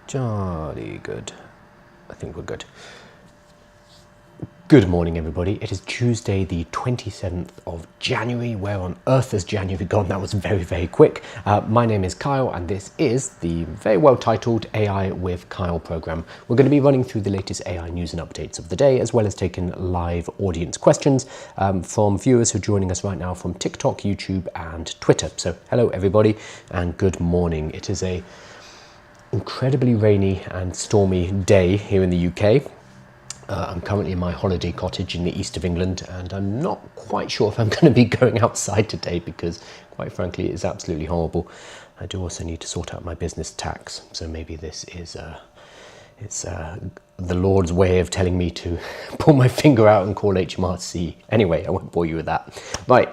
Jolly good. I think we're good. Good morning, everybody. It is Tuesday, the 27th of January. Where on earth has January gone? That was very, very quick. My name is Kyle, and this is the very well titled AI with Kyle program. We're going to be running through the latest AI news and updates of the day, as well as taking live audience questions from viewers who are joining us right now from TikTok, YouTube, and Twitter. So hello, everybody, and good morning. It is a incredibly rainy and stormy day here in the UK. I'm currently in my holiday cottage in the east of England, and I'm not quite sure if I'm going to be going outside today because, quite frankly, it is absolutely horrible. I do also need to sort out my business tax, so maybe this is the Lord's way of telling me to pull my finger out and call HMRC. Anyway, I won't bore you with that. Right,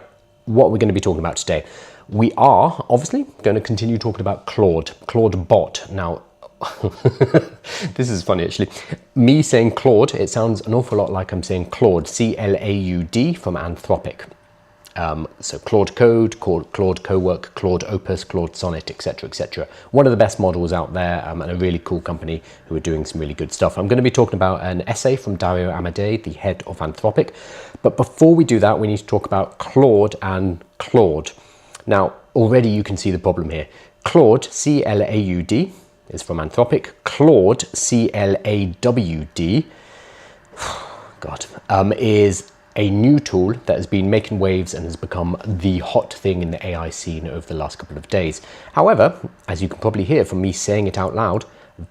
what we're going to be talking about today. We are obviously going to continue talking about Clawdbot. Now, this is funny actually. Me saying Claude, it sounds an awful lot like I'm saying Claude, C-L-A-U-D from Anthropic. So Claude Code, Claude Cowork, Claude Opus, Claude Sonnet, etc., etc. One of the best models out there, and a really cool company who are doing some really good stuff. I'm going to be talking about an essay from Dario Amodei, the head of Anthropic. But before we do that, we need to talk about Claude and Claude. Now, already you can see the problem here. Claude, C-L-A-U-D, is from Anthropic. Claude, C-L-A-W-D, God, is a new tool that has been making waves and has become the hot thing in the AI scene over the last couple of days. However, as you can probably hear from me saying it out loud,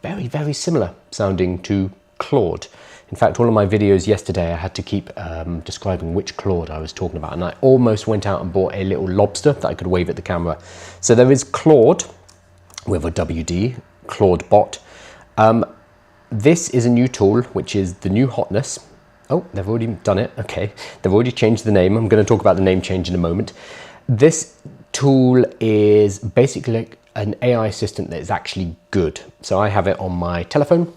very, very similar sounding to Claude. In fact, all of my videos yesterday, I had to keep describing which Claude I was talking about, and I almost went out and bought a little lobster that I could wave at the camera. So there is Claude with a WD, Clawdbot. This is a new tool, which is the new hotness. Oh, they've already done it. Okay, they've already changed the name. I'm going to talk about the name change in a moment. This tool is basically an AI assistant that is actually good. So I have it on my telephone.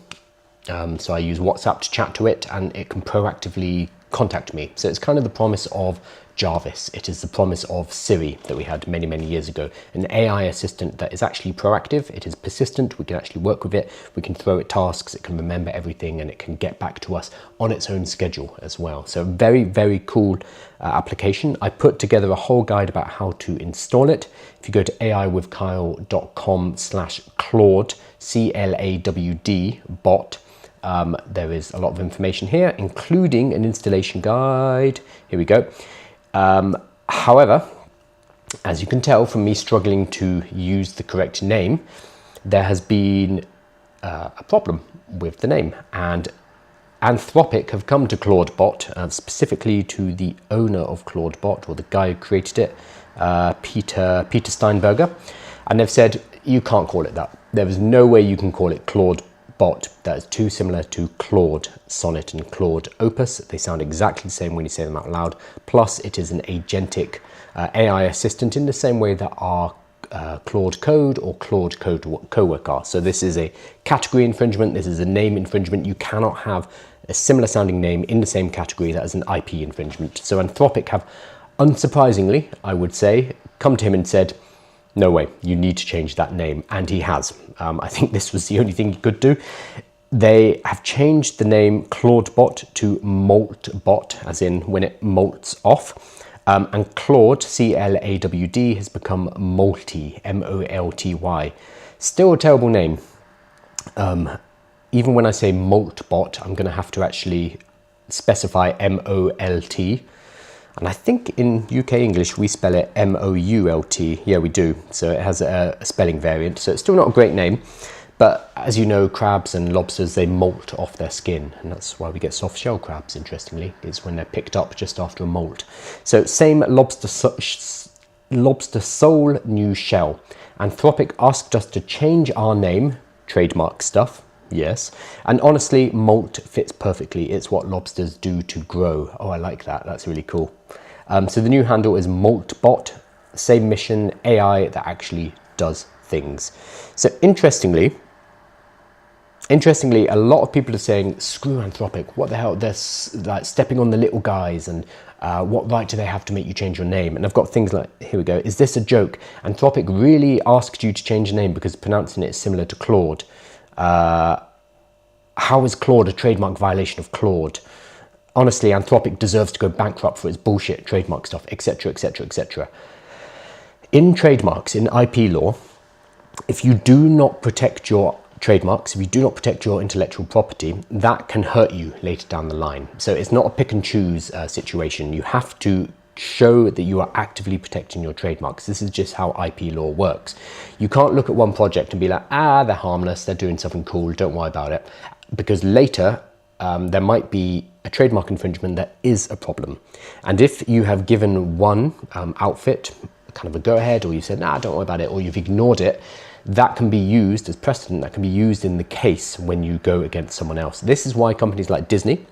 So I use WhatsApp to chat to it, and it can proactively contact me. So it's kind of the promise of Jarvis. It is the promise of Siri that we had many, many years ago. An AI assistant that is actually proactive. It is persistent. We can actually work with it. We can throw it tasks. It can remember everything, and it can get back to us on its own schedule as well. So very, very cool application. I put together a whole guide about how to install it. If you go to aiwithkyle.com/Claude, C-L-A-W-D bot, there is a lot of information here, including an installation guide. Here we go. However, as you can tell from me struggling to use the correct name, there has been a problem with the name, and Anthropic have come to Clawdbot, specifically to the owner of Clawdbot, or the guy who created it, Peter Steinberger, and they've said, you can't call it that. There is no way you can call it Clawdbot. That is too similar to Claude Sonnet and Claude Opus. They sound exactly the same when you say them out loud. Plus, it is an agentic AI assistant in the same way that our Claude Code or Claude Cowork are. So this is a category infringement. This is a name infringement. You cannot have a similar sounding name in the same category. That is an IP infringement. So Anthropic have, unsurprisingly, I would say, come to him and said, no way, you need to change that name, and he has. I think this was the only thing he could do. They have changed the name Clawdbot to Moltbot, as in when it molts off. And Claude, C-L-A-W-D, has become Molty, M-O-L-T-Y. Still a terrible name. Even when I say Moltbot, I'm going to have to actually specify M-O-L-T. And I think in UK English, we spell it M-O-U-L-T. Yeah, we do. So it has a spelling variant. So it's still not a great name. But as you know, crabs and lobsters, they molt off their skin. And that's why we get soft shell crabs, interestingly, is when they're picked up just after a molt. So same lobster soul, new shell. Anthropic asked us to change our name, trademark stuff. Yes, and honestly, molt fits perfectly. It's what lobsters do to grow. Oh, I like that. That's really cool. So the new handle is Moltbot, same mission, AI that actually does things. So interestingly, a lot of people are saying, screw Anthropic, what the hell, they're like stepping on the little guys, and what right do they have to make you change your name? And I've got things like, here we go, is this a joke? Anthropic really asked you to change your name because pronouncing it is similar to Claude. How is Claude a trademark violation of Claude? Honestly, Anthropic deserves to go bankrupt for its bullshit trademark stuff, etc., etc., etc. In trademarks, in IP law, if you do not protect your trademarks, if you do not protect your intellectual property, that can hurt you later down the line. So it's not a pick and choose situation. You have to show that you are actively protecting your trademarks. This is just how IP law works. You can't look at one project and be like, they're harmless, they're doing something cool, don't worry about it. Because later, there might be a trademark infringement that is a problem. And if you have given one outfit kind of a go-ahead, or you said, don't worry about it, or you've ignored it, that can be used as precedent, that can be used in the case when you go against someone else. This is why companies like Disney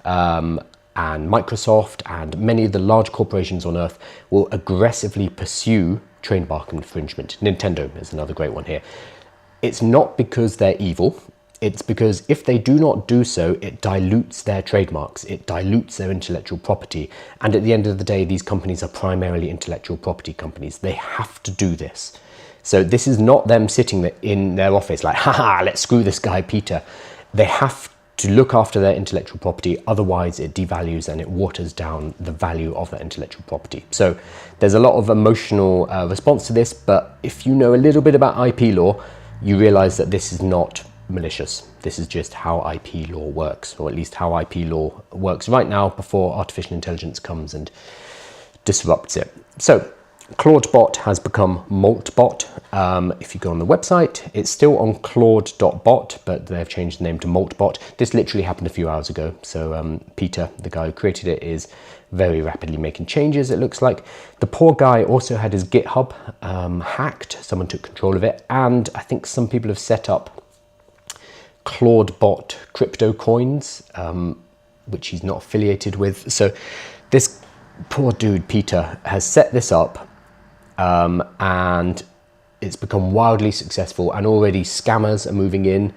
and Microsoft and many of the large corporations on earth will aggressively pursue trademark infringement. Nintendo is another great one here. It's not because they're evil. It's because if they do not do so, it dilutes their trademarks, it dilutes their intellectual property. And at the end of the day, these companies are primarily intellectual property companies. They have to do this. So this is not them sitting in their office like, haha, let's screw this guy, Peter. They have to look after their intellectual property, otherwise it devalues and it waters down the value of that intellectual property. So there's a lot of emotional response to this, but if you know a little bit about IP law, you realize that this is not malicious. This is just how IP law works, or at least how IP law works right now before artificial intelligence comes and disrupts it. So Clawdbot has become Moltbot. If you go on the website, it's still on Claude.bot, but they've changed the name to Moltbot. This literally happened a few hours ago. So Peter, the guy who created it, is very rapidly making changes, it looks like. The poor guy also had his GitHub hacked. Someone took control of it. And I think some people have set up Clawdbot crypto coins, which he's not affiliated with. So this poor dude, Peter, has set this up and it's become wildly successful, and already scammers are moving in.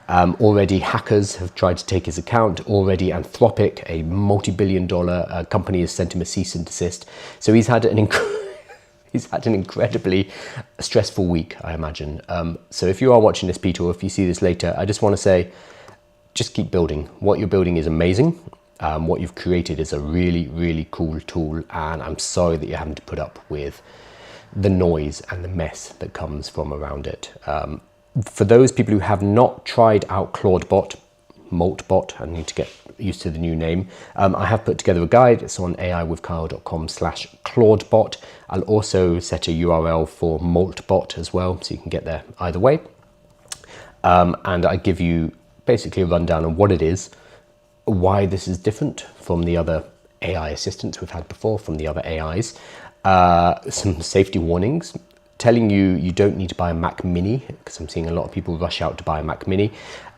Already hackers have tried to take his account. Already Anthropic, a multi-billion-dollar company, has sent him a cease and desist. So he's had an incredibly stressful week, I imagine. So if you are watching this, Peter, or if you see this later, I just want to say, just keep building. What you're building is amazing. What you've created is a really, really cool tool, and I'm sorry that you're having to put up with the noise and the mess that comes from around it. For those people who have not tried out Clawdbot, Moltbot, I need to get used to the new name. I have put together a guide. It's on aiwithkyle.com/Clawdbot. I'll also set a URL for Moltbot as well, so you can get there either way. And I give you basically a rundown on what it is, why this is different from the other AI assistants we've had before, from the other AIs, some safety warnings, telling you you don't need to buy a Mac Mini, because I'm seeing a lot of people rush out to buy a Mac Mini,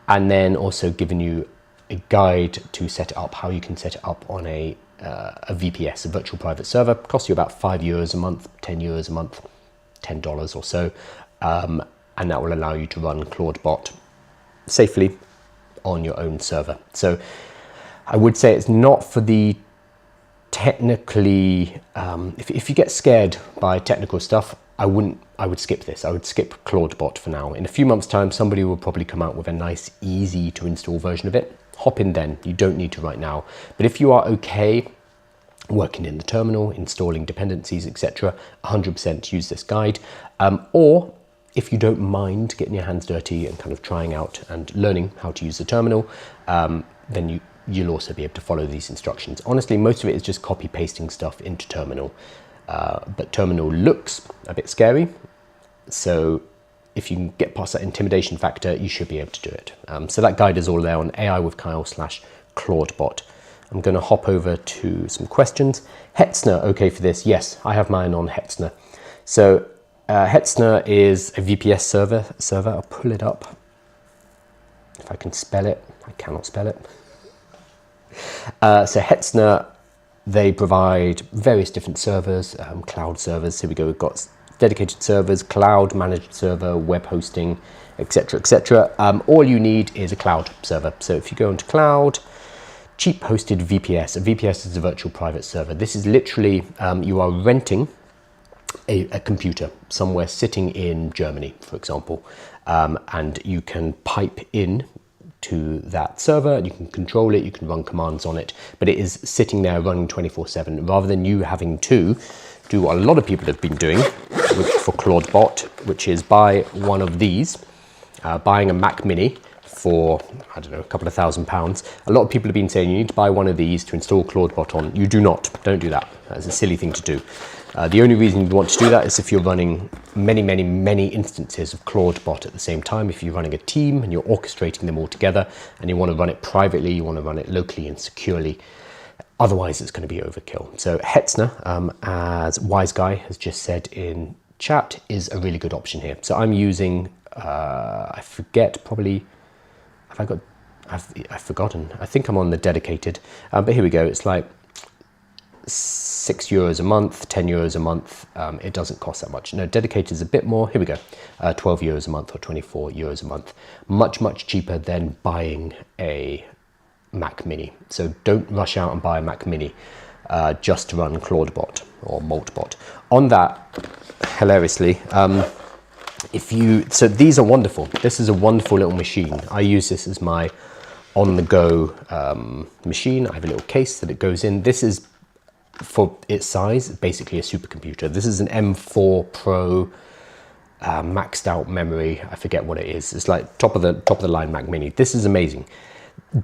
and then also giving you a guide to set it up, how you can set it up on a VPS, a virtual private server. It costs you about €5 a month, €10 a month, $10 or so, and that will allow you to run Clawdbot safely on your own server. So I would say it's not for the technically, if you get scared by technical stuff, I would skip this. I would skip Clawdbot for now. In a few months' time, somebody will probably come out with a nice, easy to install version of it. Hop in then. You don't need to right now. But if you are okay working in the terminal, installing dependencies, etc., 100% use this guide. Or if you don't mind getting your hands dirty and kind of trying out and learning how to use the terminal, then you'll also be able to follow these instructions. Honestly, most of it is just copy pasting stuff into terminal. But terminal looks a bit scary, so if you can get past that intimidation factor, you should be able to do it. So that guide is all there on aiwithkyle/Clawdbot. I'm going to hop over to some questions. Hetzner, okay for this? Yes, I have mine on Hetzner. So Hetzner is a VPS server. I'll pull it up. If I can spell it, I cannot spell it. So Hetzner, they provide various different servers, cloud servers. Here we go, we've got dedicated servers, cloud managed server, web hosting, etc., etc. All you need is a cloud server. So if you go into cloud, cheap hosted VPS. A VPS is a virtual private server. This is literally, you are renting a computer somewhere sitting in Germany, for example. and you can pipe in to that server, and you can control it, you can run commands on it, but it is sitting there running 24/7, rather than you having to do what a lot of people have been doing for Clawdbot, which is buy one of these, buying a Mac Mini for, I don't know, a couple of £1,000. A lot of people have been saying you need to buy one of these to install Clawdbot on. You do not. Don't do that. That's a silly thing to do. The only reason you want to do that is if you're running many instances of Clawdbot at the same time. If you're running a team and you're orchestrating them all together and you want to run it privately, you want to run it locally and securely. Otherwise, it's going to be overkill. So Hetzner, as Wise Guy has just said in chat, is a really good option here. So I'm using, I forget, probably, I've forgotten. I think I'm on the dedicated, but here we go. It's like €6 a month, €10 a month. It doesn't cost that much. No, dedicated is a bit more. Here we go. €12 a month or €24 a month. Much cheaper than buying a Mac Mini. So don't rush out and buy a Mac Mini just to run Clawdbot or Moltbot. On that, hilariously, so these are wonderful. This is a wonderful little machine. I use this as my on-the-go machine. I have a little case that it goes in. This is, for its size, basically a supercomputer. This is an M4 Pro maxed out memory. I forget what it is. It's like top of the line Mac Mini. This is amazing.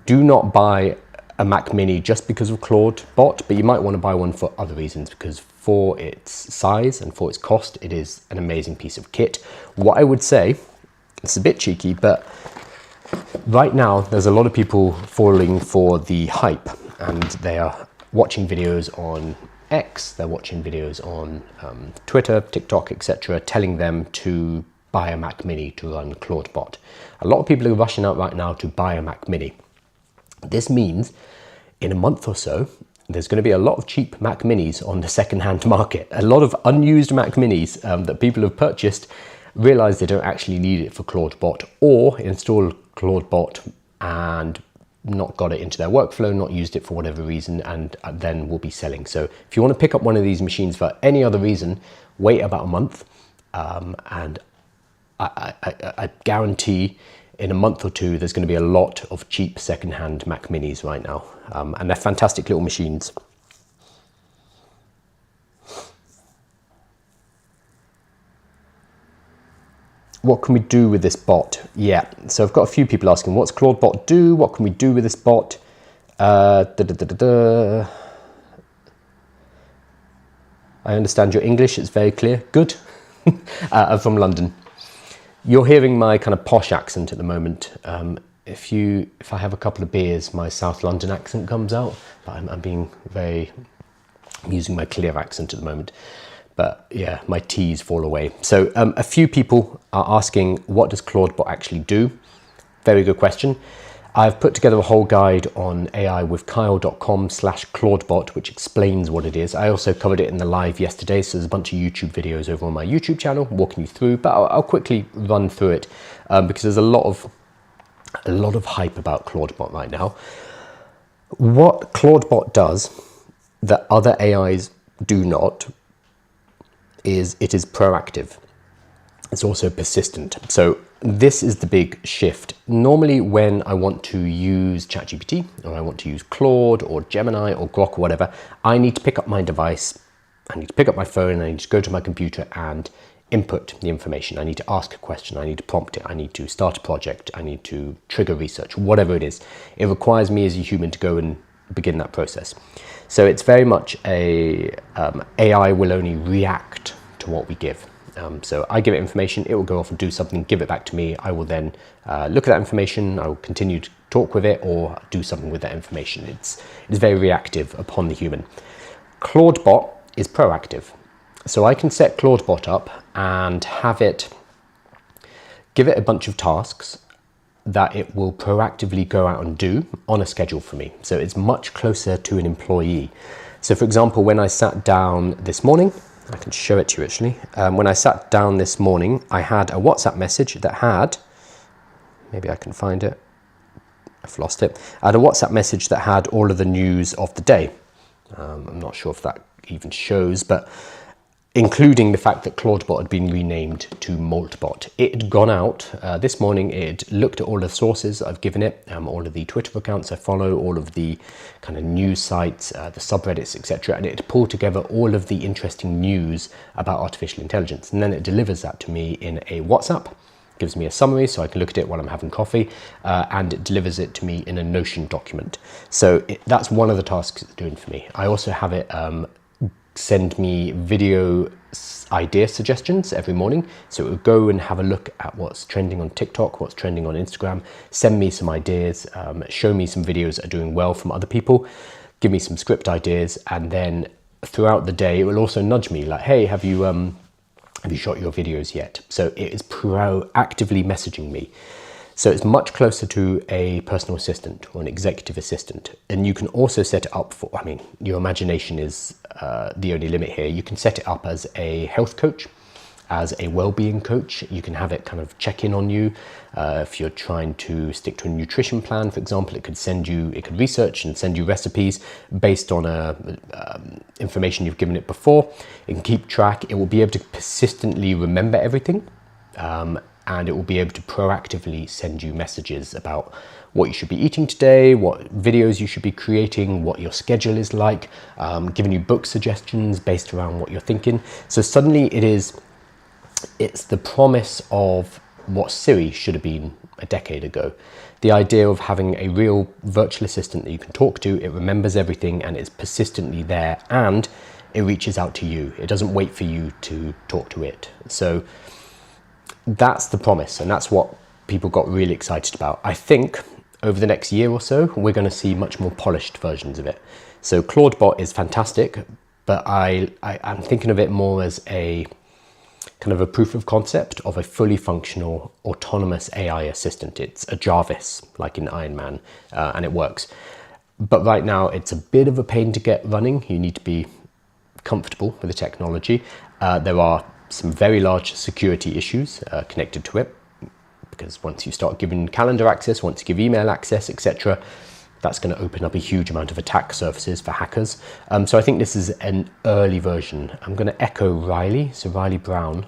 Do not buy a Mac Mini just because of Clawdbot, but you might want to buy one for other reasons, because for its size and for its cost, it is an amazing piece of kit. What I would say, it's a bit cheeky, but right now there's a lot of people falling for the hype, and they are watching videos on X, they're watching videos on Twitter, TikTok, etc., telling them to buy a Mac Mini to run Clawdbot. A lot of people are rushing out right now to buy a Mac Mini. This means in a month or so, there's going to be a lot of cheap Mac Minis on the second-hand market. A lot of unused Mac Minis that people have purchased, realize they don't actually need it for Clawdbot, or install Clawdbot and not got it into their workflow, not used it for whatever reason, and then will be selling. So if you want to pick up one of these machines for any other reason, wait about a month, and I guarantee in a month or two, there's going to be a lot of cheap second-hand Mac Minis right now. And they're fantastic little machines. What can we do with this bot? Yeah, so I've got a few people asking, what's Clawdbot do? What can we do with this bot? I understand your English, it's very clear. Good. I'm from London. You're hearing my kind of posh accent at the moment. If I have a couple of beers, my South London accent comes out, but I'm using my clear accent at the moment. But yeah, my T's fall away. So a few people are asking, what does Clawdbot actually do? Very good question. I've put together a whole guide on aiwithkyle.com/Clawdbot, which explains what it is. I also covered it in the live yesterday, so there's a bunch of YouTube videos over on my YouTube channel walking you through, but I'll quickly run through it because there's a lot of hype about Clawdbot right now. What Clawdbot does that other AIs do not is it is proactive. It's also persistent. So this is the big shift. Normally when I want to use ChatGPT, or I want to use Claude or Gemini or Grok or whatever, I need to pick up my device, I need to pick up my phone, I need to go to my computer and input the information. I need to ask a question, I need to prompt it, I need to start a project, I need to trigger research, whatever it is. It requires me as a human to go and begin that process. So it's very much AI will only react to what we give. So I give it information, it will go off and do something, give it back to me. I will then look at that information, I will continue to talk with it or do something with that information. It's very reactive upon the human. Clawdbot is proactive. So I can set Clawdbot up and give it a bunch of tasks that it will proactively go out and do on a schedule for me. So it's much closer to an employee. So for example, when I sat down this morning, I can show it to you actually. When I sat down this morning, I had a WhatsApp message that had, maybe I can find it, I've lost it. I had a WhatsApp message that had all of the news of the day. I'm not sure if that even shows, but including the fact that Clawdbot had been renamed to Moltbot. It had gone out this morning. It looked at all the sources I've given it, all of the Twitter accounts I follow, all of the kind of news sites, the subreddits, etc. And it pulled together all of the interesting news about artificial intelligence. And then it delivers that to me in a WhatsApp, gives me a summary so I can look at it while I'm having coffee, and it delivers it to me in a Notion document. So that's one of the tasks it's doing for me. I also have it send me video idea suggestions every morning. So it would go and have a look at what's trending on TikTok, what's trending on Instagram, send me some ideas, show me some videos that are doing well from other people, give me some script ideas, and then throughout the day, it will also nudge me like, hey, have you shot your videos yet? So it is proactively messaging me. So it's much closer to a personal assistant or an executive assistant. And you can also set it up for, I mean, your imagination is the only limit here. You can set it up as a health coach, as a well-being coach. You can have it kind of check in on you. If you're trying to stick to a nutrition plan, for example, it could research and send you recipes based on information you've given it before. It can keep track. It will be able to persistently remember everything. And it will be able to proactively send you messages about what you should be eating today, what videos you should be creating, what your schedule is like, giving you book suggestions based around what you're thinking. So suddenly it's the promise of what Siri should have been a decade ago. The idea of having a real virtual assistant that you can talk to, it remembers everything and it's persistently there, and it reaches out to you. It doesn't wait for you to talk to it. So that's the promise, and that's what people got really excited about. I think over the next year or so, we're going to see much more polished versions of it. So Clawdbot is fantastic, but I'm thinking of it more as a kind of a proof of concept of a fully functional autonomous AI assistant. It's a Jarvis, like in Iron Man, and it works. But right now, it's a bit of a pain to get running. You need to be comfortable with the technology. There are some very large security issues connected to it, because once you start giving calendar access, once you give email access, etc., that's going to open up a huge amount of attack surfaces for hackers. So I think this is an early version. I'm going to echo Riley. So Riley Brown,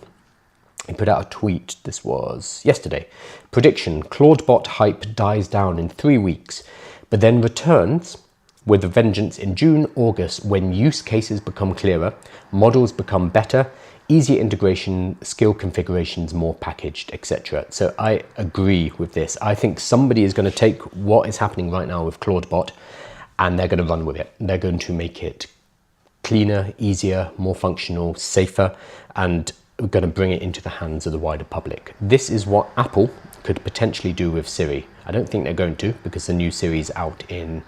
he put out a tweet. This was yesterday. Prediction: Clawdbot hype dies down in 3 weeks, but then returns with a vengeance in June, August, when use cases become clearer, models become better, easier integration, skill configurations more packaged, etc. So I agree with this. I think somebody is going to take what is happening right now with Clawdbot and they're going to run with it. They're going to make it cleaner, easier, more functional, safer, and we're going to bring it into the hands of the wider public. This is what Apple could potentially do with Siri. I don't think they're going to, because the new Siri is out in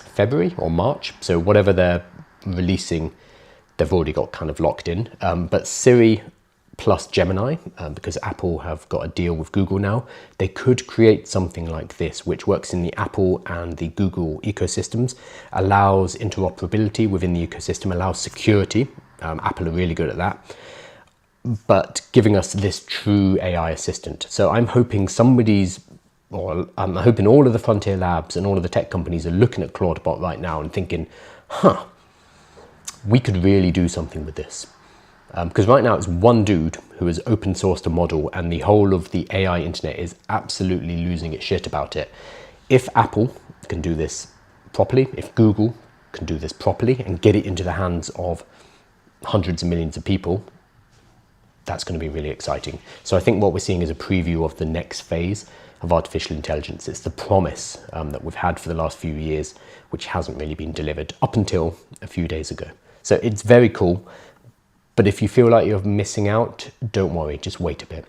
February or March. So whatever they're releasing, they've already got kind of locked in. But Siri plus Gemini, because Apple have got a deal with Google now, they could create something like this, which works in the Apple and the Google ecosystems, allows interoperability within the ecosystem, allows security. Apple are really good at that, but giving us this true AI assistant. So I'm hoping I'm hoping all of the frontier labs and all of the tech companies are looking at Clawdbot right now and thinking, we could really do something with this. Because right now it's one dude who has open sourced a model and the whole of the AI internet is absolutely losing its shit about it. If Apple can do this properly, if Google can do this properly and get it into the hands of hundreds of millions of people, that's going to be really exciting. So I think what we're seeing is a preview of the next phase of artificial intelligence. It's the promise that we've had for the last few years, which hasn't really been delivered up until a few days ago. So it's very cool, but if you feel like you're missing out, don't worry, just wait a bit.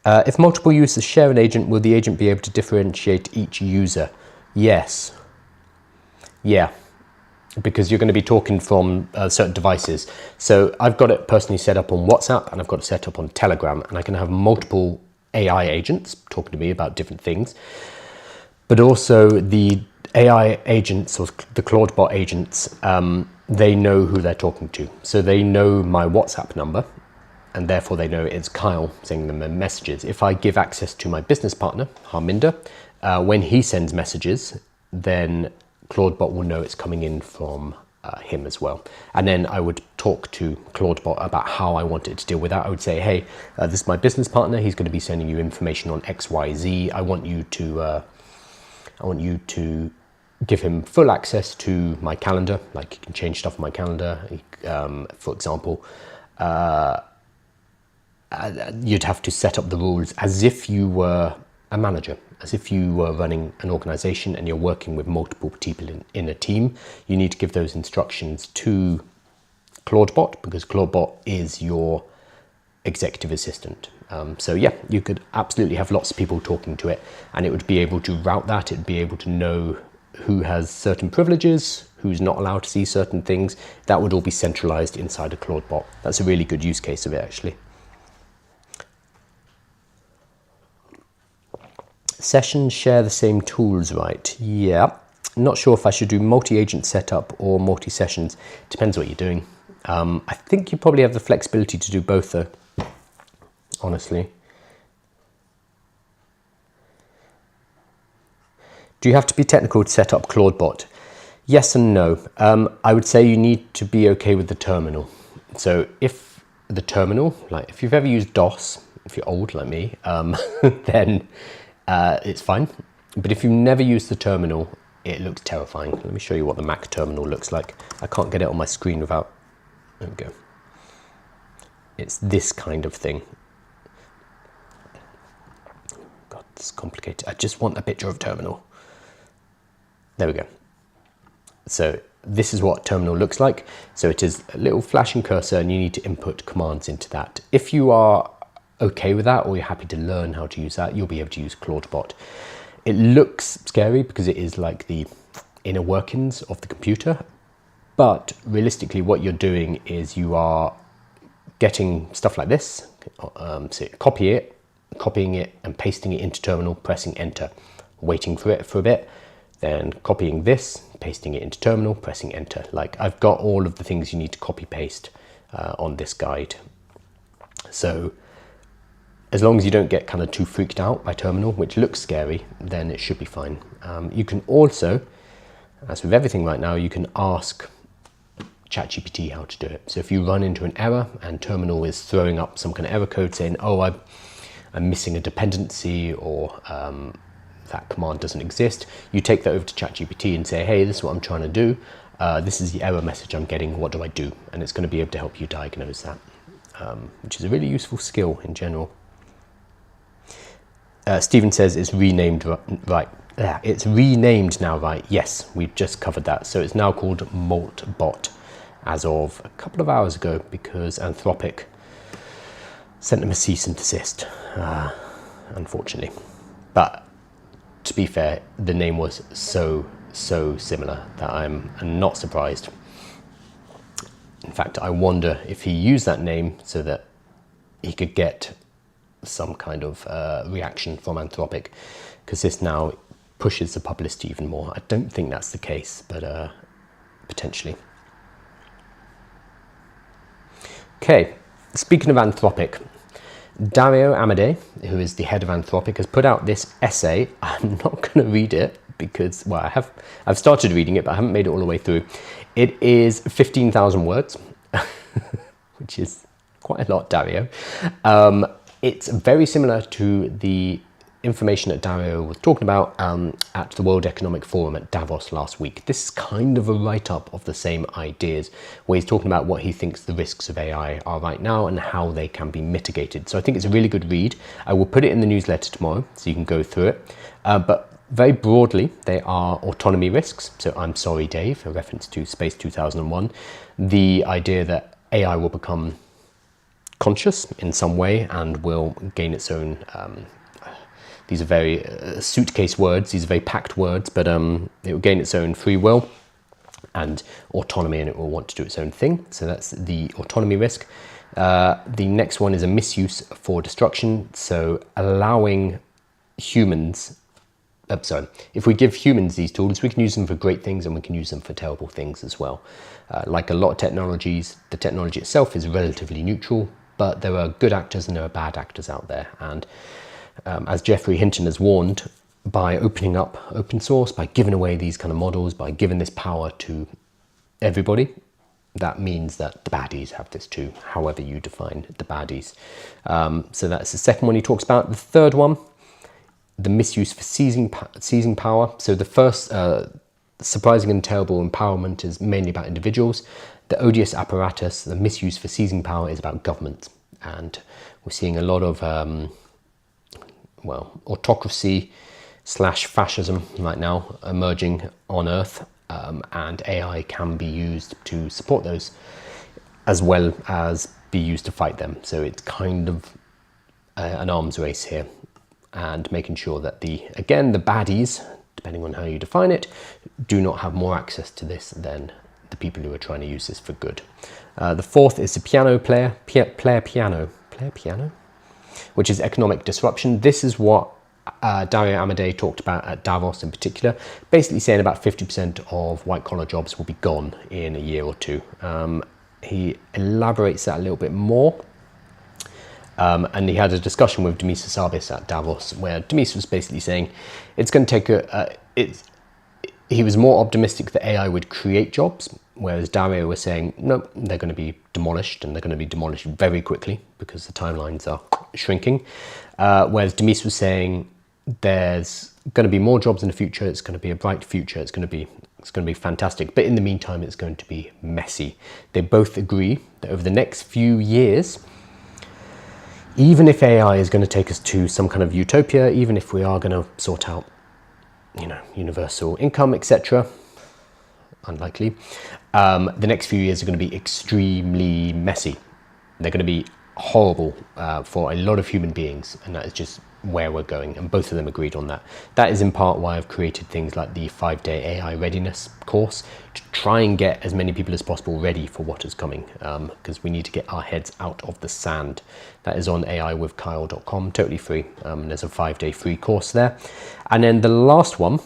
If multiple users share an agent, will the agent be able to differentiate each user? Yes. Yeah. Because you're going to be talking from certain devices. So I've got it personally set up on WhatsApp and I've got it set up on Telegram, and I can have multiple AI agents talking to me about different things. But also the AI agents, or the Clawdbot agents, they know who they're talking to. So they know my WhatsApp number, and therefore they know it's Kyle sending them messages. If I give access to my business partner, Harminder, when he sends messages, then Clawdbot will know it's coming in from him as well. And then I would talk to Clawdbot about how I want it to deal with that. I would say, hey, this is my business partner. He's going to be sending you information on X, Y, Z. I want you to give him full access to my calendar. Like, you can change stuff in my calendar. For example, you'd have to set up the rules as if you were a manager, as if you were running an organization and you're working with multiple people in a team. You need to give those instructions to Clawdbot, because Clawdbot is your executive assistant. So yeah, you could absolutely have lots of people talking to it, and it would be able to route that. It'd be able to know who has certain privileges, who's not allowed to see certain things. That would all be centralized inside a Clawdbot. That's a really good use case of it, actually. Sessions share the same tools, right? Yeah. Not sure if I should do multi-agent setup or multi-sessions. Depends what you're doing. I think you probably have the flexibility to do both, though, honestly. Do you have to be technical to set up Clawdbot? Yes and no. I would say you need to be okay with the terminal. So if the terminal, like if you've ever used DOS, if you're old like me, then it's fine. But if you've never used the terminal, it looks terrifying. Let me show you what the Mac terminal looks like. I can't get it on my screen without, there we go. It's this kind of thing. God, this is complicated. I just want a picture of terminal. There we go. So this is what terminal looks like. So it is a little flashing cursor, and you need to input commands into that. If you are okay with that, or you're happy to learn how to use that, you'll be able to use Clawdbot. It looks scary because it is like the inner workings of the computer, but realistically what you're doing is you are getting stuff like this, so copying it and pasting it into terminal, pressing enter, waiting for it for a bit, then copying this, pasting it into terminal, pressing enter. Like, I've got all of the things you need to copy paste on this guide. So as long as you don't get kind of too freaked out by terminal, which looks scary, then it should be fine. You can also, as with everything right now, you can ask ChatGPT how to do it. So if you run into an error and terminal is throwing up some kind of error code saying, oh, I'm missing a dependency, or that command doesn't exist, you take that over to ChatGPT and say, hey, this is what I'm trying to do. This is the error message I'm getting. What do I do? And it's going to be able to help you diagnose that, which is a really useful skill in general. Stephen says it's renamed, right? Yeah, it's renamed now, right? Yes, we've just covered that. So it's now called Moltbot as of a couple of hours ago, because Anthropic sent them a cease and desist, unfortunately. But to be fair, the name was so similar that I'm not surprised. In fact, I wonder if he used that name so that he could get some kind of reaction from Anthropic, because this now pushes the publicity even more. I don't think that's the case, but potentially. Okay, speaking of Anthropic, Dario Amodei, who is the head of Anthropic, has put out this essay. I'm not going to read it because, well, I've started reading it, but I haven't made it all the way through. It is 15,000 words, which is quite a lot, Dario. It's very similar to the information that Dario was talking about at the World Economic Forum at Davos last week. This is kind of a write-up of the same ideas, where he's talking about what he thinks the risks of AI are right now and how they can be mitigated. So I think it's a really good read. I will put it in the newsletter tomorrow so you can go through it. But very broadly, they are autonomy risks. So I'm sorry, Dave, a reference to Space 2001. The idea that AI will become conscious in some way and will gain its own, these are very suitcase words, these are very packed words, but it will gain its own free will and autonomy, and it will want to do its own thing. So that's the autonomy risk. The next one is a misuse for destruction. So allowing humans, if we give humans these tools, we can use them for great things and we can use them for terrible things as well. Like a lot of technologies, the technology itself is relatively neutral, but there are good actors and there are bad actors out there. And as Geoffrey Hinton has warned, by opening up open source, by giving away these kind of models, by giving this power to everybody, that means that the baddies have this too, however you define the baddies. So that's the second one he talks about. The third one, the misuse for seizing power. So the first, surprising and terrible empowerment, is mainly about individuals. The odious apparatus, the misuse for seizing power, is about government. And we're seeing a lot of, autocracy / fascism right now emerging on Earth. And AI can be used to support those as well as be used to fight them. So it's kind of an arms race here, and making sure that the baddies, depending on how you define it, do not have more access to this than the people who are trying to use this for good. The fourth is the piano player, which is economic disruption. This is what Dario Amodei talked about at Davos in particular, basically saying about 50% of white-collar jobs will be gone in a year or two. He elaborates that a little bit more, and he had a discussion with Demis Hassabis at Davos, where Demis was basically saying it's going to take he was more optimistic that AI would create jobs, whereas Dario was saying, no, they're going to be demolished, and they're going to be demolished very quickly because the timelines are shrinking. Whereas Demis was saying there's going to be more jobs in the future. It's going to be a bright future. It's going to be fantastic. But in the meantime, it's going to be messy. They both agree that over the next few years, even if AI is going to take us to some kind of utopia, even if we are going to sort out, universal income, etc., unlikely, the next few years are going to be extremely messy. They're going to be horrible for a lot of human beings, and that is just where we're going, and both of them agreed on that. That is in part why I've created things like the 5-day AI readiness course, to try and get as many people as possible ready for what is coming, because we need to get our heads out of the sand. That is on aiwithkyle.com, totally free. There's a 5-day free course there. And then the last one,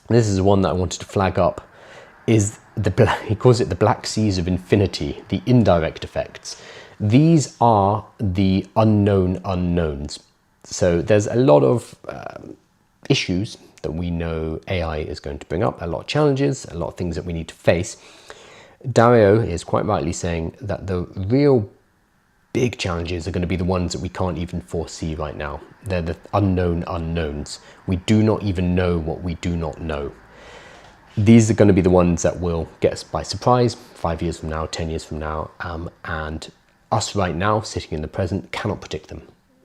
this is the one that I wanted to flag up, is he calls it the black seas of infinity, the indirect effects. These are the unknown unknowns. So there's a lot of issues that we know AI is going to bring up, a lot of challenges, a lot of things that we need to face. Dario is quite rightly saying that the real big challenges are going to be the ones that we can't even foresee right now. They're the unknown unknowns. We do not even know what we do not know. These are going to be the ones that will get us by surprise 5 years from now, 10 years from now, and us right now, sitting in the present, cannot predict them.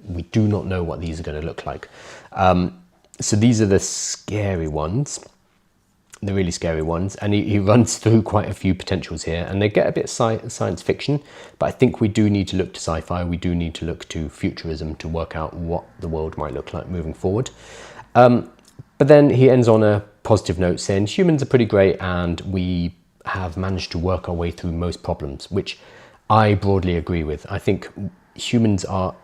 We do not know what these are going to look like. So these are the scary ones, the really scary ones. And he runs through quite a few potentials here, and they get a bit science fiction, but I think we do need to look to sci-fi. We do need to look to futurism to work out what the world might look like moving forward. But then he ends on a positive note saying humans are pretty great, and we have managed to work our way through most problems, which I broadly agree with. I think humans are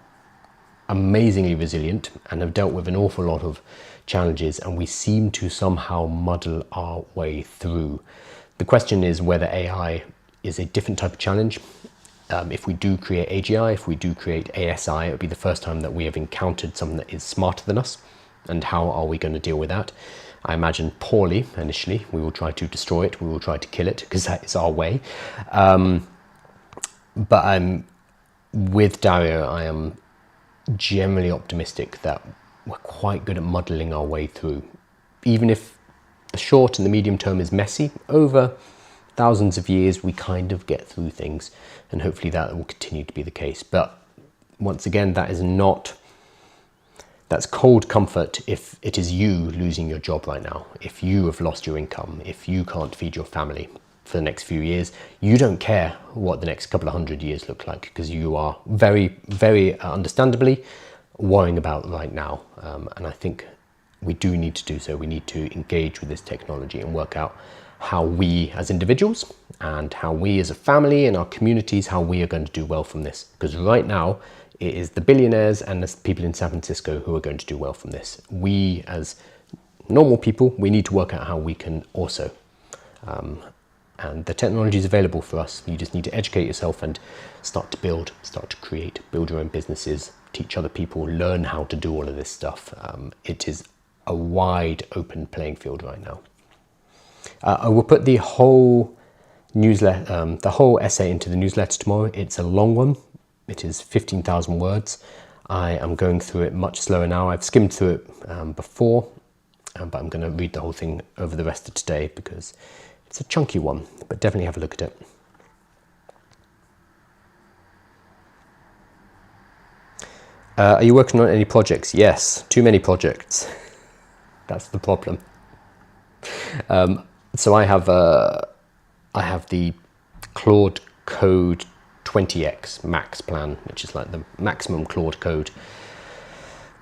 amazingly resilient and have dealt with an awful lot of challenges, and we seem to somehow muddle our way through. The question is whether AI is a different type of challenge. If we do create AGI, if we do create ASI, it would be the first time that we have encountered something that is smarter than us, and how are we going to deal with that? I imagine poorly initially. We will try to destroy it, we will try to kill it, because that is our way. But I'm with Dario, I am generally optimistic that we're quite good at muddling our way through. Even if the short and the medium term is messy, over thousands of years we kind of get through things, and hopefully that will continue to be the case. But once again, that's cold comfort if it is you losing your job right now, if you have lost your income, if you can't feed your family for the next few years. You don't care what the next couple of 100 years look like, because you are very, very understandably worrying about right now. And I think we do need to do so. We need to engage with this technology and work out how we as individuals and how we as a family and our communities, how we are going to do well from this. Because right now, it is the billionaires and the people in San Francisco who are going to do well from this. We as normal people, we need to work out how we can also. And the technology is available for us. You just need to educate yourself and start to build, start to create, build your own businesses, teach other people, learn how to do all of this stuff. It is a wide open playing field right now. I will put the whole newsletter, the whole essay into the newsletter tomorrow. It's a long one. It is 15,000 words. I am going through it much slower now. I've skimmed through it before, but I'm going to read the whole thing over the rest of today because it's a chunky one, but definitely have a look at it. Are you working on any projects? Yes, too many projects. That's the problem. So I have the Claude Code 20x max plan, which is like the maximum Claude code,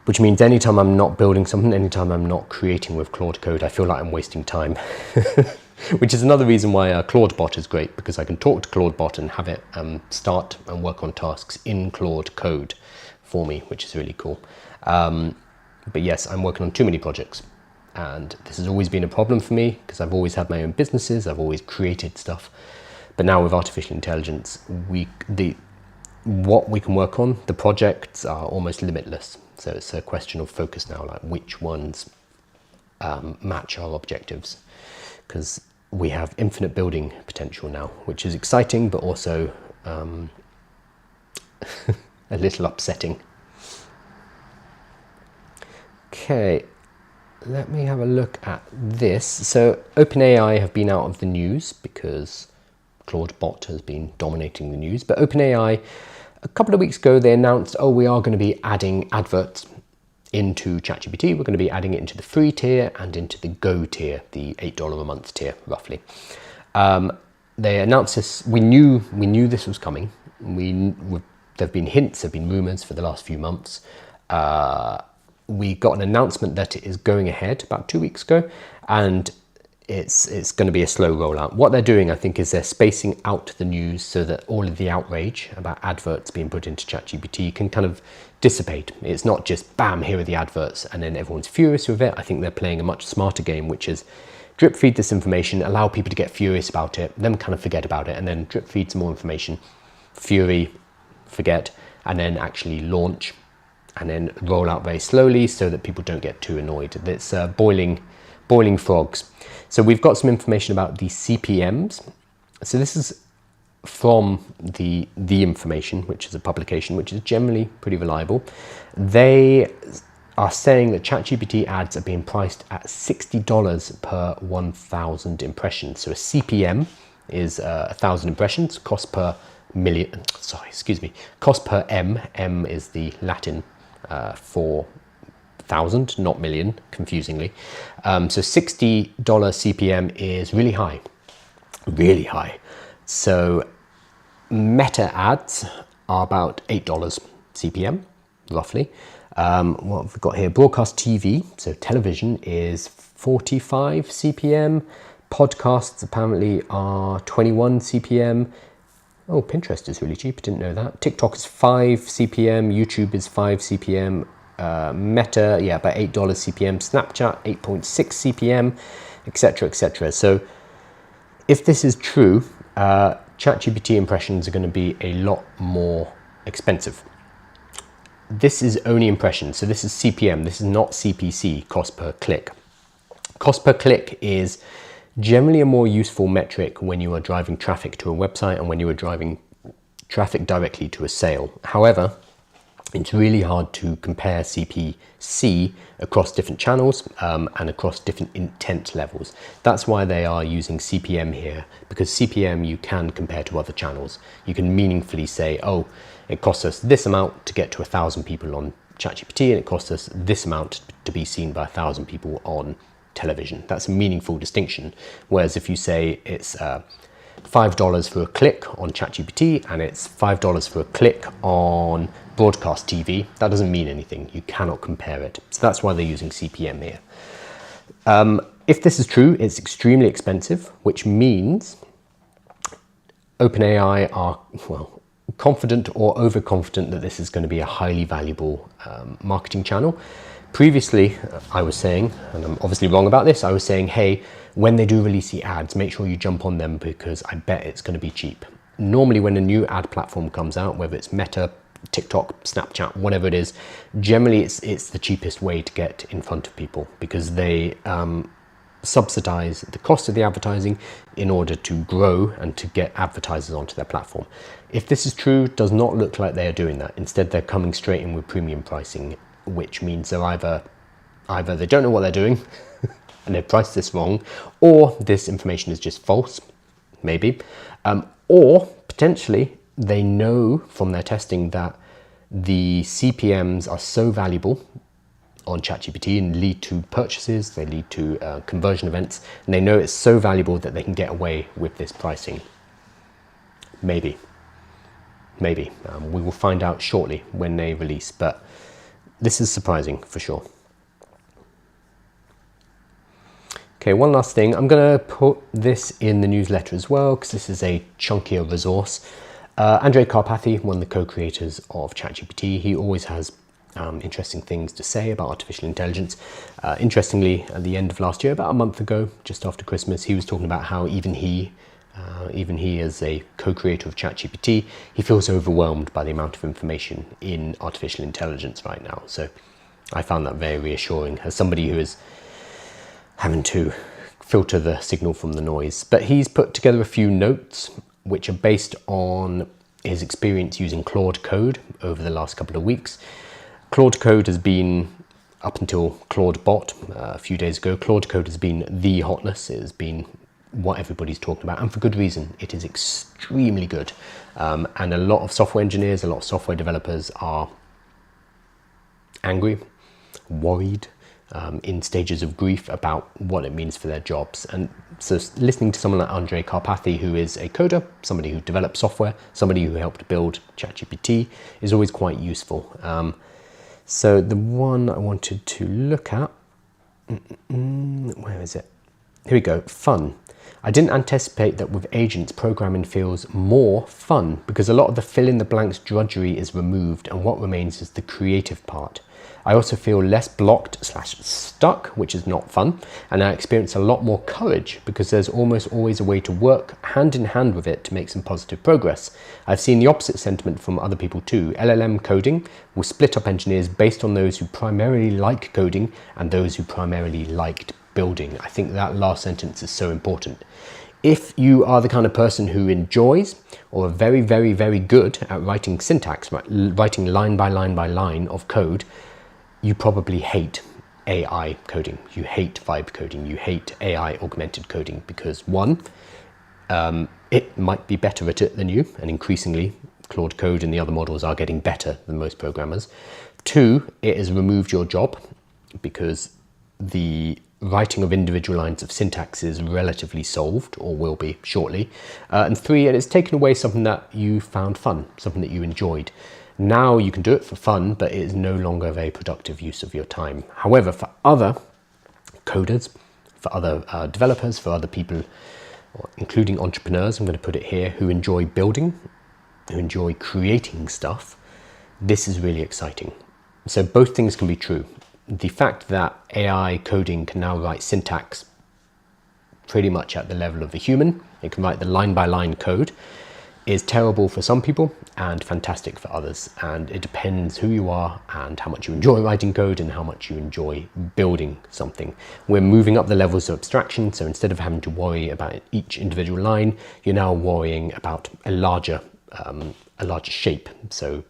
which means anytime I'm not building something, anytime I'm not creating with Claude Code, I feel like I'm wasting time. Which is another reason why Clawdbot is great, because I can talk to Clawdbot and have it start and work on tasks in Claude Code for me, which is really cool. But yes, I'm working on too many projects, and this has always been a problem for me because I've always had my own businesses, I've always created stuff. But now with artificial intelligence, what we can work on, the projects are almost limitless. So it's a question of focus now, like which ones match our objectives, because we have infinite building potential now, which is exciting, but also a little upsetting. Okay, let me have a look at this. So OpenAI have been out of the news because Clawdbot has been dominating the news, but OpenAI, a couple of weeks ago, they announced, oh, we are going to be adding adverts into ChatGPT. We're going to be adding it into the free tier and into the Go tier, the $8 a month tier, roughly. They announced this. We knew this was coming. There've been hints, there've been rumors for the last few months. We got an announcement that it is going ahead about 2 weeks ago, and it's going to be a slow rollout. What they're doing, I think, is they're spacing out the news so that all of the outrage about adverts being put into ChatGPT can kind of dissipate. It's not just bam, here are the adverts, and then everyone's furious with it. I think they're playing a much smarter game, which is drip feed this information, allow people to get furious about it, then kind of forget about it, and then drip feed some more information, fury, forget, and then actually launch, and then roll out very slowly so that people don't get too annoyed. It's boiling frogs. So we've got some information about the CPMs. So this is from the Information, which is a publication which is generally pretty reliable. They are saying that ChatGPT ads are being priced at $60 per 1,000 impressions. So a CPM is 1,000 impressions, cost per million, cost per M. M is the Latin for 1,000, not million, confusingly. So $60 CPM is really high, really high. So Meta ads are about $8 CPM, roughly. What have we got here? Broadcast TV, so television, is 45 CPM. Podcasts apparently are 21 CPM. Oh, Pinterest is really cheap, I didn't know that. TikTok is 5 CPM, YouTube is 5 CPM. Meta, yeah, about $8 CPM, Snapchat 8.6 CPM, etc., etc. So if this is true, ChatGPT impressions are going to be a lot more expensive. This is only impressions, so this is CPM, this is not CPC, cost per click. Cost per click is generally a more useful metric when you are driving traffic to a website and when you are driving traffic directly to a sale. However, it's really hard to compare CPC across different channels and across different intent levels. That's why they are using CPM here, because CPM you can compare to other channels. You can meaningfully say, oh, it costs us this amount to get to 1,000 people on ChatGPT, and it costs us this amount to be seen by 1,000 people on television. That's a meaningful distinction. Whereas if you say it's $5 for a click on ChatGPT and it's $5 for a click on broadcast TV, that doesn't mean anything. You cannot compare it. So that's why they're using CPM here. If this is true, it's extremely expensive, which means OpenAI are, well, confident or overconfident that this is going to be a highly valuable marketing channel. Previously, I was saying, and I'm obviously wrong about this, I was saying, hey, when they do release the ads, make sure you jump on them because I bet it's going to be cheap. Normally when a new ad platform comes out, whether it's Meta, TikTok, Snapchat, whatever it is, generally it's the cheapest way to get in front of people because they subsidize the cost of the advertising in order to grow and to get advertisers onto their platform. If this is true, it does not look like they are doing that. Instead, they're coming straight in with premium pricing, which means they're either they don't know what they're doing and they've priced this wrong, or this information is just false, maybe, or potentially they know from their testing that the CPMs are so valuable on ChatGPT and lead to purchases, they lead to conversion events, and they know it's so valuable that they can get away with this pricing. Maybe. We will find out shortly when they release, but this is surprising for sure. Okay, one last thing. I'm going to put this in the newsletter as well because this is a chunkier resource. Andrej Karpathy, one of the co-creators of ChatGPT, he always has interesting things to say about artificial intelligence. Interestingly, at the end of last year, about a month ago, just after Christmas, he was talking about how even he as a co-creator of ChatGPT, he feels overwhelmed by the amount of information in artificial intelligence right now. So I found that very reassuring as somebody who is having to filter the signal from the noise. But he's put together a few notes which are based on his experience using Claude Code over the last couple of weeks. Claude Code has been, up until Clawdbot a few days ago, Claude Code has been the hotness. It has been what everybody's talking about, and for good reason. It is extremely good. And a lot of software engineers, a lot of software developers are angry, worried, in stages of grief about what it means for their jobs. And so listening to someone like Andrej Karpathy, who is a coder, somebody who develops software, somebody who helped build ChatGPT, is always quite useful. So the one I wanted to look at, where is it? Here we go, fun. I didn't anticipate that with agents, programming feels more fun because a lot of the fill-in-the-blanks drudgery is removed and what remains is the creative part. I also feel less blocked/stuck, which is not fun, and I experience a lot more courage because there's almost always a way to work hand in hand with it to make some positive progress. I've seen the opposite sentiment from other people too. LLM coding will split up engineers based on those who primarily like coding and those who primarily liked building. I think that last sentence is so important. If you are the kind of person who enjoys or are very, very, very good at writing syntax, writing line by line by line of code, you probably hate AI coding. You hate vibe coding. You hate AI augmented coding because one, it might be better at it than you, and increasingly Claude Code and the other models are getting better than most programmers. Two, it has removed your job because the writing of individual lines of syntax is relatively solved, or will be shortly. And three, it has taken away something that you found fun, something that you enjoyed. Now you can do it for fun, but it is no longer a very productive use of your time. However, for other coders, for other developers, for other people, including entrepreneurs, I'm going to put it here, who enjoy building, who enjoy creating stuff, this is really exciting. So both things can be true. The fact that AI coding can now write syntax pretty much at the level of a human, it can write the line-by-line code, is terrible for some people and fantastic for others. And it depends who you are and how much you enjoy writing code and how much you enjoy building something. We're moving up the levels of abstraction, so instead of having to worry about each individual line, you're now worrying about a larger shape. So,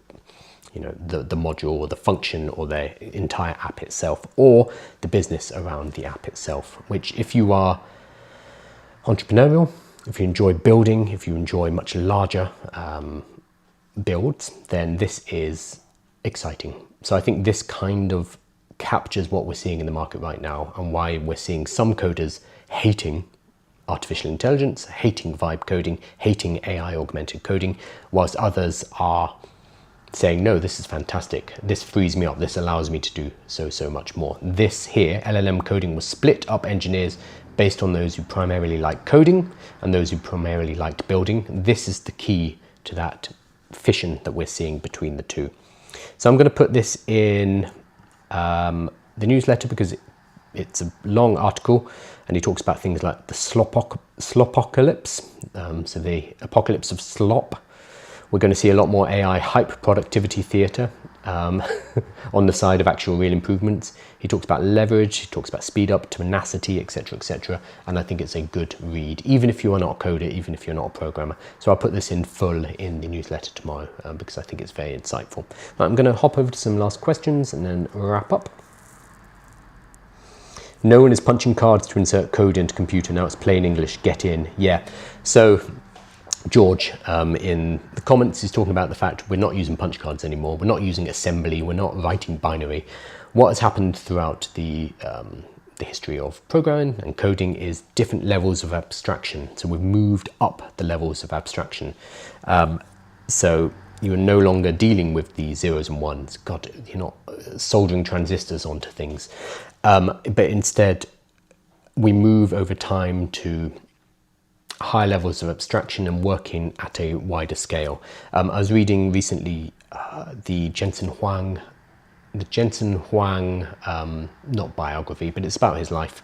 you know, the module or the function or the entire app itself, or the business around the app itself, which if you are entrepreneurial, if you enjoy building, if you enjoy much larger builds, then this is exciting. So I think this kind of captures what we're seeing in the market right now and why we're seeing some coders hating artificial intelligence, hating vibe coding, hating AI augmented coding, whilst others are saying, no, this is fantastic. This frees me up. This allows me to do so much more. This here, LLM coding, was split up engineers based on those who primarily like coding and those who primarily liked building. This is the key to that fission that we're seeing between the two. So I'm going to put this in the newsletter because it's a long article and he talks about things like the slopocalypse, so the apocalypse of slop, We're going to see a lot more AI hype productivity theatre on the side of actual real improvements. He talks about leverage, he talks about speed up, tenacity, etc., etc. And I think it's a good read, even if you are not a coder, even if you're not a programmer. So I'll put this in full in the newsletter tomorrow because I think it's very insightful. Now, I'm going to hop over to some last questions and then wrap up. No one is punching cards to insert code into computer. Now it's plain English. Get in. Yeah. So George, in the comments, is talking about the fact we're not using punch cards anymore. We're not using assembly. We're not writing binary. What has happened throughout the history of programming and coding is different levels of abstraction. So we've moved up the levels of abstraction. So you're no longer dealing with the zeros and ones. God, you're not soldering transistors onto things. But instead, we move over time to high levels of abstraction and working at a wider scale. I was reading recently the Jensen Huang, not biography, but it's about his life.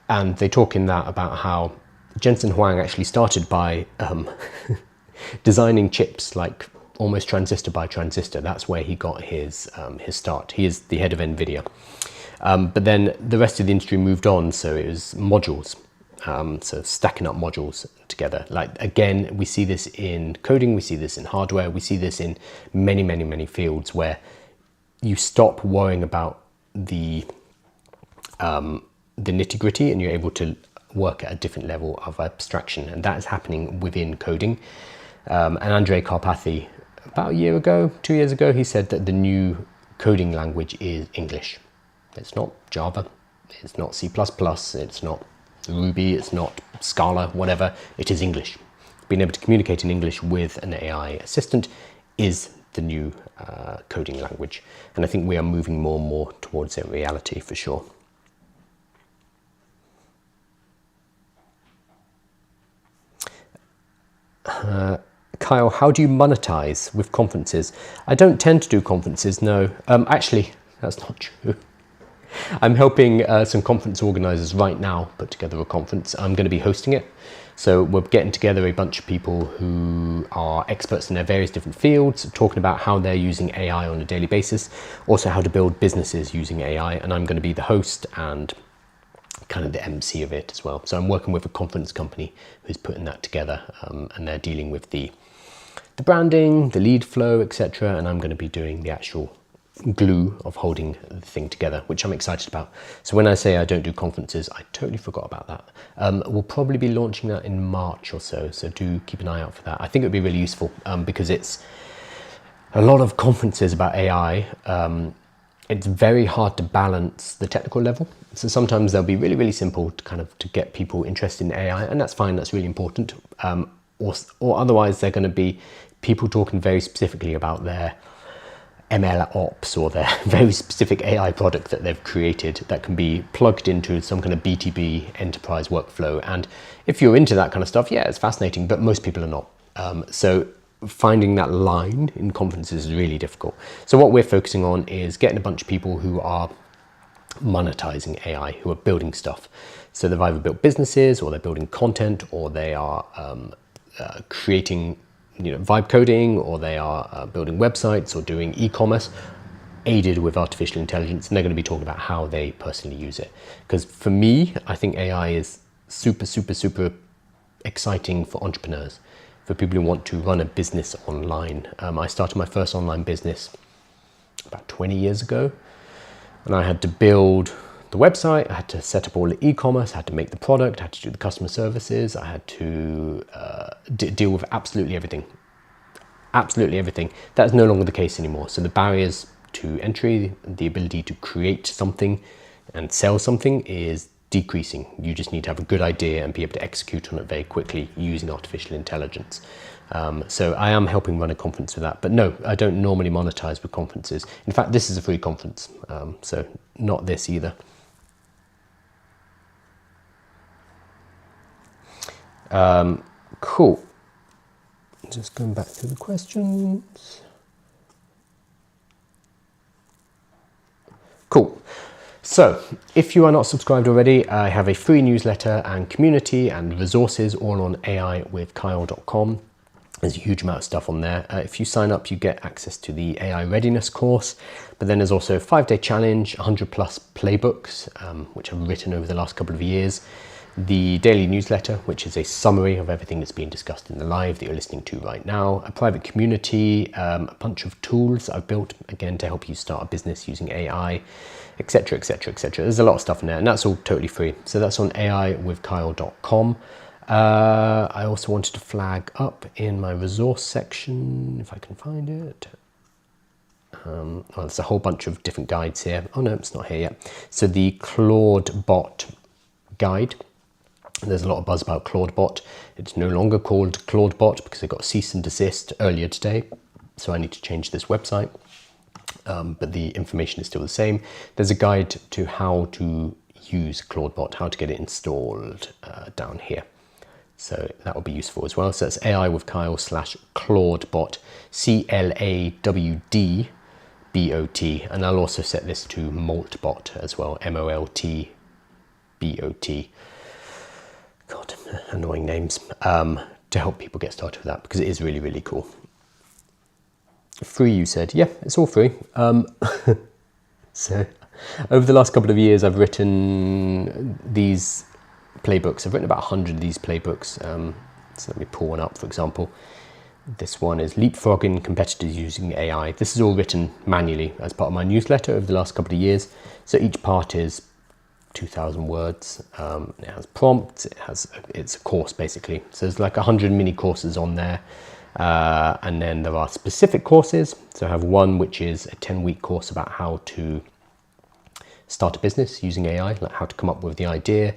And they talk in that about how Jensen Huang actually started by designing chips like almost transistor by transistor. That's where he got his start. He is the head of NVIDIA. But then the rest of the industry moved on, so it was modules. So stacking up modules together. Like, again, we see this in coding, we see this in hardware, we see this in many, many, many fields where you stop worrying about the nitty-gritty and you're able to work at a different level of abstraction. And that is happening within coding. And Andrej Karpathy, about a year ago, 2 years ago, he said that the new coding language is English. It's not Java, it's not C++, it's not Ruby, it's not Scala, whatever, it is English. Being able to communicate in English with an AI assistant is the new coding language. And I think we are moving more and more towards a reality for sure. Kyle, how do you monetize with conferences? I don't tend to do conferences, no. Actually, that's not true. I'm helping some conference organizers right now put together a conference. I'm going to be hosting it. So we're getting together a bunch of people who are experts in their various different fields, talking about how they're using AI on a daily basis, also how to build businesses using AI. And I'm going to be the host and kind of the MC of it as well. So I'm working with a conference company who's putting that together, and they're dealing with the branding, the lead flow, etc. And I'm going to be doing the actual glue of holding the thing together, which I'm excited about. So when I say I don't do conferences, I totally forgot about that. We'll probably be launching that in March or so, so do keep an eye out for that. I think it would be really useful because it's a lot of conferences about AI. It's very hard to balance the technical level. So sometimes they'll be really, really simple to get people interested in AI, and that's fine, that's really important. Or otherwise they're going to be people talking very specifically about their ML ops or their very specific AI product that they've created that can be plugged into some kind of BTB enterprise workflow. And if you're into that kind of stuff, yeah, it's fascinating, but most people are not. So finding that line in conferences is really difficult. So what we're focusing on is getting a bunch of people who are monetizing AI, who are building stuff. So they've either built businesses, or they're building content, or they are creating vibe coding, or they are building websites or doing e-commerce aided with artificial intelligence, and they're going to be talking about how they personally use it. Because for me, I think AI is super, super, super exciting for entrepreneurs, for people who want to run a business online. I started my first online business about 20 years ago, and I had to build the website, I had to set up all the e-commerce, I had to make the product, I had to do the customer services, I had to deal with absolutely everything. Absolutely everything. That's no longer the case anymore. So the barriers to entry, the ability to create something and sell something is decreasing. You just need to have a good idea and be able to execute on it very quickly using artificial intelligence. So I am helping run a conference with that, but no, I don't normally monetize with conferences. In fact, this is a free conference, so not this either. Cool. Just going back to the questions. Cool. So if you are not subscribed already, I have a free newsletter and community and resources all on aiwithkyle.com. There's a huge amount of stuff on there. If you sign up, you get access to the AI readiness course, but then there's also a 5-day challenge, 100 plus playbooks, which I've written over the last couple of years, the daily newsletter, which is a summary of everything that's being discussed in the live that you're listening to right now, a private community, a bunch of tools I've built, again, to help you start a business using AI, etc., etc., etc. There's a lot of stuff in there, and that's all totally free. So that's on aiwithkyle.com. I also wanted to flag up in my resource section, if I can find it. Well, there's a whole bunch of different guides here. Oh no, it's not here yet. So the Clawdbot guide. There's a lot of buzz about Clawdbot. It's no longer called Clawdbot because it got cease and desist earlier today. So I need to change this website. But the information is still the same. There's a guide to how to use Clawdbot, how to get it installed down here. So that will be useful as well. So it's aiwithkyle/Clawdbot, CLAWDBOT. And I'll also set this to Moltbot as well, MOLTBOT. God, annoying names. To help people get started with that, because it is really, really cool. Free, you said. Yeah, it's all free. So over the last couple of years, I've written these playbooks. I've written about 100 of these playbooks. So let me pull one up, for example. This one is Leapfrogging Competitors Using AI. This is all written manually as part of my newsletter over the last couple of years. So each part is 2,000 words. It has prompts. It's a course basically. So there's like 100 mini courses on there. And then there are specific courses. So I have one which is a 10-week course about how to start a business using AI, like how to come up with the idea,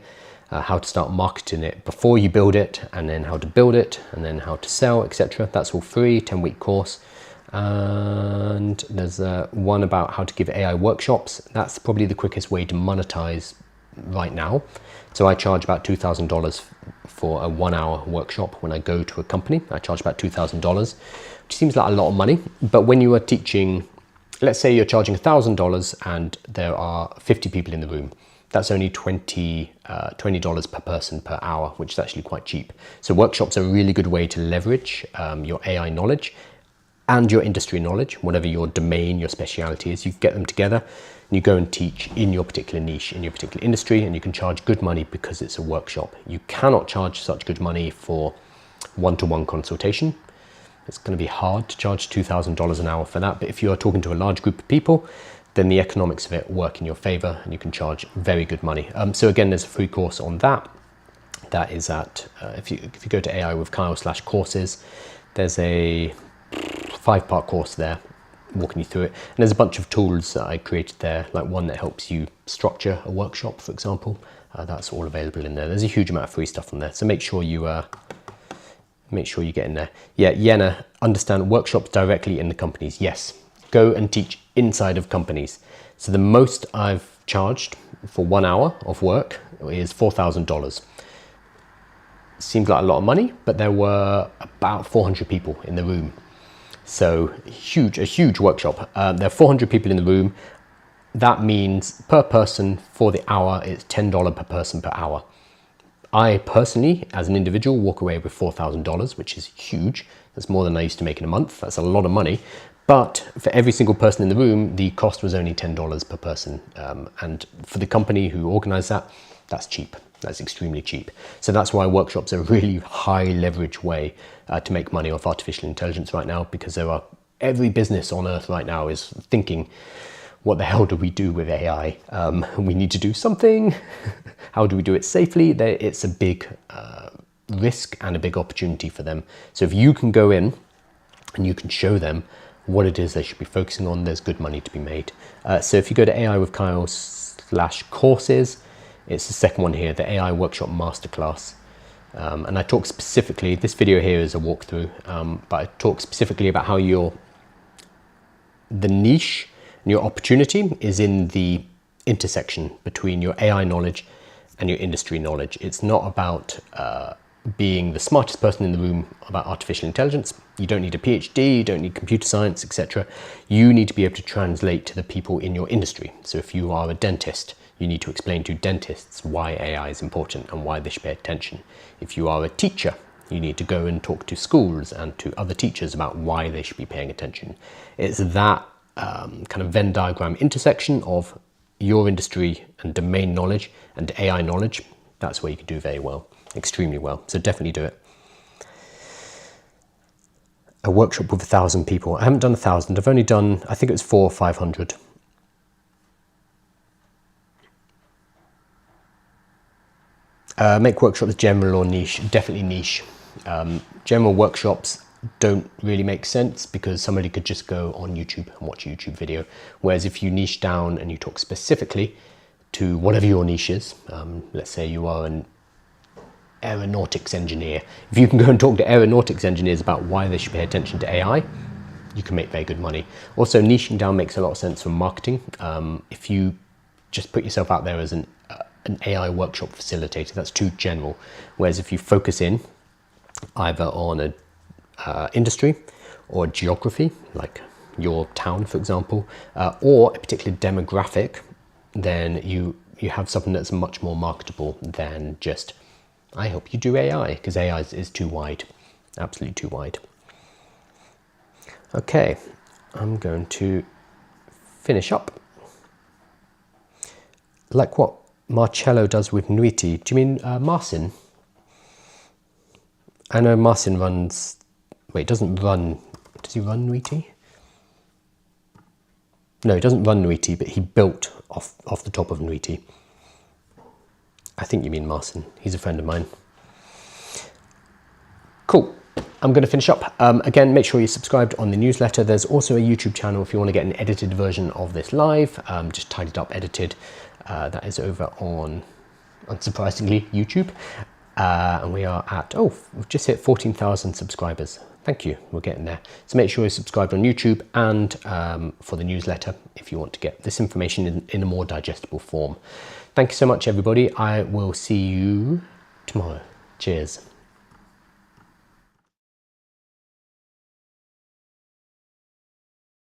how to start marketing it before you build it, and then how to build it, and then how to sell, etc. That's all free, 10-week course. And there's one about how to give AI workshops. That's probably the quickest way to monetize right now. So I charge about $2,000 for a 1-hour workshop. When I go to a company, I charge about $2,000, which seems like a lot of money. But when you are teaching, let's say you're charging $1,000 and there are 50 people in the room, that's only $20 per person per hour, which is actually quite cheap. So workshops are a really good way to leverage your AI knowledge and your industry knowledge, whatever your domain, your speciality is. You get them together and you go and teach in your particular niche, in your particular industry, and you can charge good money because it's a workshop. You cannot charge such good money for one-to-one consultation. It's going to be hard to charge $2,000 an hour for that, but if you are talking to a large group of people, then the economics of it work in your favor and you can charge very good money. So again, there's a free course on that. That is at, if you go to aiwithkyle/courses, there's a 5-part course there walking you through it. And there's a bunch of tools that I created there, like one that helps you structure a workshop, for example. That's all available in there. There's a huge amount of free stuff on there. So make sure you get in there. Yeah, Yenna, understand workshops directly in the companies. Yes, go and teach inside of companies. So the most I've charged for 1 hour of work is $4,000. Seems like a lot of money, but there were about 400 people in the room. So a huge workshop. There are 400 people in the room. That means per person for the hour, it's $10 per person per hour. I personally, as an individual, walk away with $4,000, which is huge. That's more than I used to make in a month. That's a lot of money. But for every single person in the room, the cost was only $10 per person. And for the company who organized that, that's cheap. That's extremely cheap. So that's why workshops are a really high leverage way to make money off artificial intelligence right now, because every business on earth right now is thinking, what the hell do we do with AI? We need to do something. How do we do it safely? It's a big risk and a big opportunity for them. So if you can go in and you can show them what it is they should be focusing on, there's good money to be made. So if you go to aiwithkyle/courses, it's the second one here, the AI Workshop Masterclass. And I talk specifically, this video here is a walkthrough, but I talk specifically about how the niche and your opportunity is in the intersection between your AI knowledge and your industry knowledge. It's not about being the smartest person in the room about artificial intelligence. You don't need a PhD, you don't need computer science, etc. You need to be able to translate to the people in your industry. So if you are a dentist, you need to explain to dentists why AI is important and why they should pay attention. If you are a teacher, You need to go and talk to schools and to other teachers about why they should be paying attention. It's that kind of Venn diagram intersection of your industry and domain knowledge and AI knowledge. That's where you can do very well, extremely well. So definitely do it. A workshop with 1,000 people. I haven't done 1,000. I've only done, I think it was 400 or 500. Make workshops general or niche. Definitely niche. General workshops don't really make sense because somebody could just go on YouTube and watch a YouTube video. Whereas if you niche down and you talk specifically to whatever your niche is, let's say you are an aeronautics engineer. If you can go and talk to aeronautics engineers about why they should pay attention to AI, you can make very good money. Also, niching down makes a lot of sense for marketing. If you just put yourself out there as an AI workshop facilitator, that's too general. Whereas if you focus in either on a industry or geography, like your town, for example, or a particular demographic, then you have something that's much more marketable than just, I hope you do AI, because AI is too wide, absolutely too wide. Okay, I'm going to finish up. Like what Marcello does with Nuiti. Do you mean Marcin? I know Marcin runs, wait, doesn't run, does he run Nuiti? No, he doesn't run Nuiti, but he built off the top of Nuiti. I think you mean Marcin. He's a friend of mine. Cool. I'm going to finish up. Again, make sure you're subscribed on the newsletter. There's also a YouTube channel if you want to get an edited version of this live, just tidied up, edited. That is over on, unsurprisingly, YouTube. And we are at, we've just hit 14,000 subscribers. Thank you, we're getting there. So make sure you're subscribed on YouTube and for the newsletter if you want to get this information in a more digestible form. Thank you so much, everybody. I will see you tomorrow. Cheers.